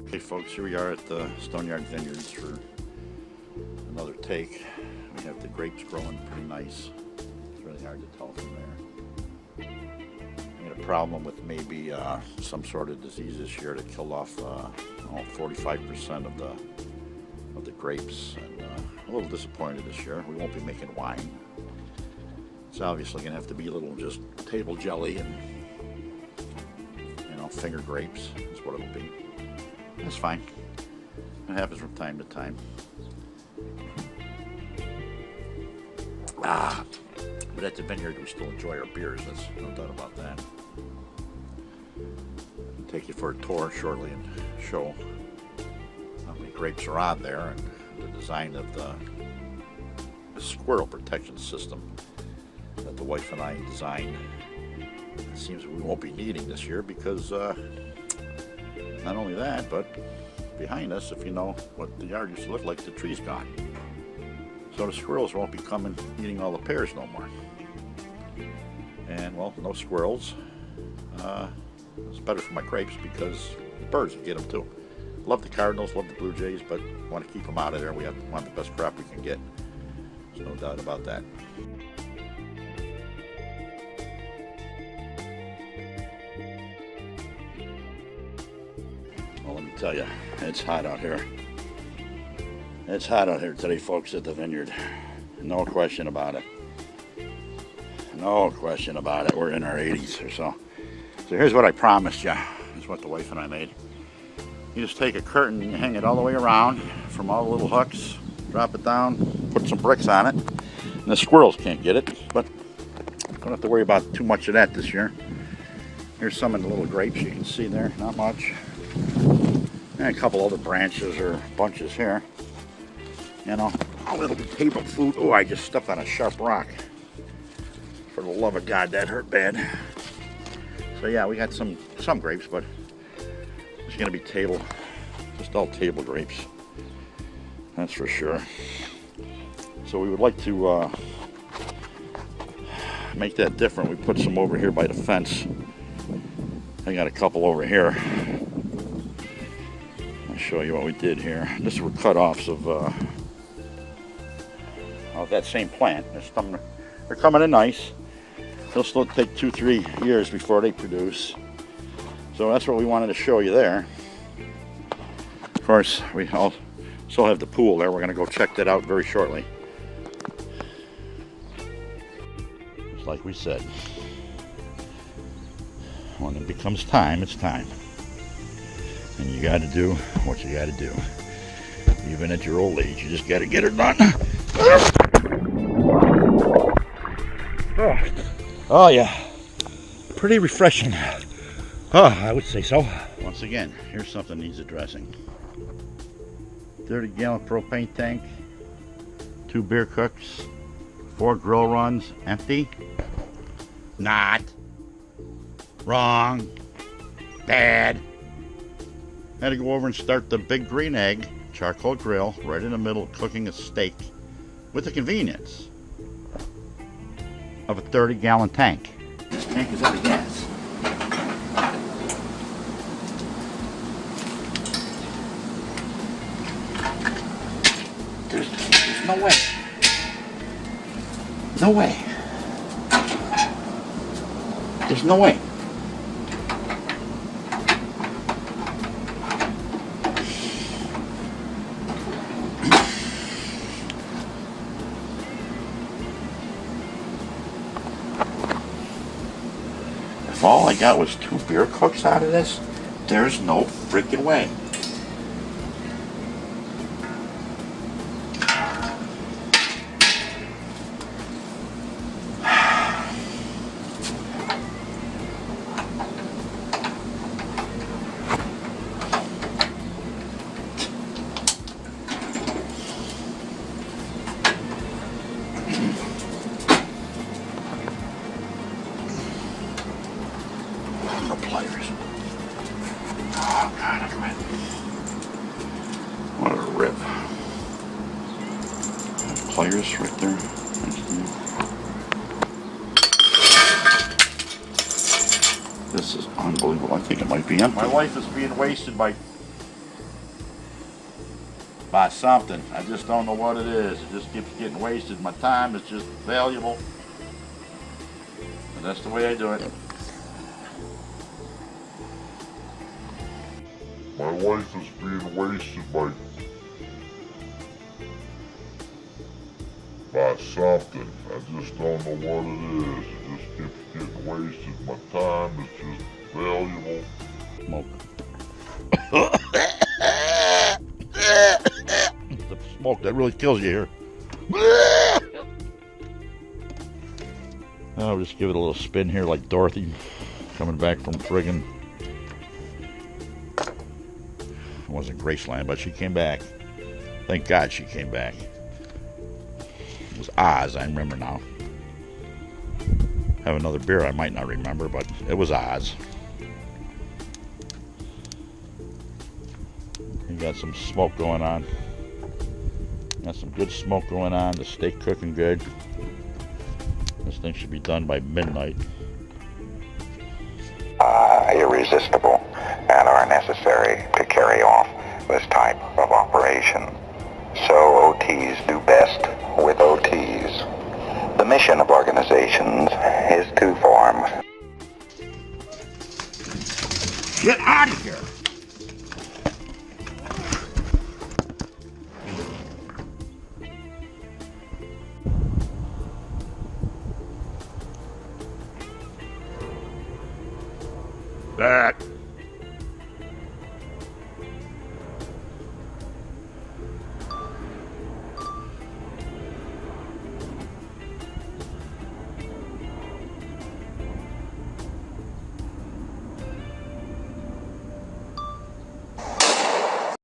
Okay folks, here we are at the Stoneyard Vineyards for another take. We have the grapes growing pretty nice. It's really hard to tell from there. We had a problem with maybe some sort of disease this year that killed off 45% of the grapes, and a little disappointed this year. We won't be making wine. It's obviously going to have to be a little just table jelly and finger grapes is what it'll be. That's fine. It happens from time to time. But at the vineyard we still enjoy our beers. There's no doubt about that. I'll take you for a tour shortly and show how many grapes are on there and the design of the squirrel protection system that the wife and I designed. It seems we won't be needing this year because not only that, but behind us, if you know what the yard used to look like, the tree's gone. So the squirrels won't be coming eating all the pears no more. And well, no squirrels. It's better for my grapes because the birds will get them too. Love the cardinals, love the blue jays, but want to keep them out of there. We want the best crop we can get. There's no doubt about that. Well, let me tell you, it's hot out here. It's hot out here today, folks, at the vineyard. No question about it. No question about it. We're in our 80s or so. So here's what I promised you. This is what the wife and I made. You just take a curtain and you hang it all the way around from all the little hooks, drop it down, put some bricks on it, and the squirrels can't get it, but don't have to worry about too much of that this year. Here's some of the little grapes you can see there, not much. And a couple other branches or bunches here. You know, a little table food. Oh, I just stepped on a sharp rock. For the love of God, that hurt bad. So yeah, we got some grapes, but it's gonna be just all table grapes. That's for sure. So we would like to make that different. We put some over here by the fence. I got a couple over here. I'll show you what we did here. This were cut-offs of that same plant. They're coming in nice. They'll still take 2-3 years before they produce. So that's what we wanted to show you there. Of course, we still have the pool there. We're going to go check that out very shortly. Just like we said, when it becomes time, it's time. And you got to do what you got to do. Even at your old age, you just got to get it done. Oh yeah, pretty refreshing. Oh, I would say so. Once again, here's something that needs addressing. 30-gallon propane tank, 2 beer cooks, 4 grill runs, empty. Not. Wrong. Bad. Had to go over and start the big green egg charcoal grill right in the middle, cooking a steak with the convenience of a 30-gallon tank. This tank is out of gas. There's no way. No way. There's no way. If all I got was 2 beer cooks out of this, there's no freaking way. Pliers. Oh God, I quit. What a rip. Pliers right there. This is unbelievable. I think it might be empty. My life is being wasted by something. I just don't know what it is. It just keeps getting wasted. My time is just valuable. And that's the way I do it. My life is being wasted by something. I just don't know what it is. It just keeps getting wasted. My time is just valuable. Smoke. The smoke that really kills you here. I'll just give it a little spin here like Dorothy coming back from friggin', it wasn't Graceland, but she came back. Thank God she came back. It was Oz, I remember now. Have another beer I might not remember, but it was Oz. You got some smoke going on. Got some good smoke going on. The steak cooking good. This thing should be done by midnight. Irresistible and are necessary to carry off this type of operation. So OTs do best with OTs. The mission of organizations is to form. Get out of here! That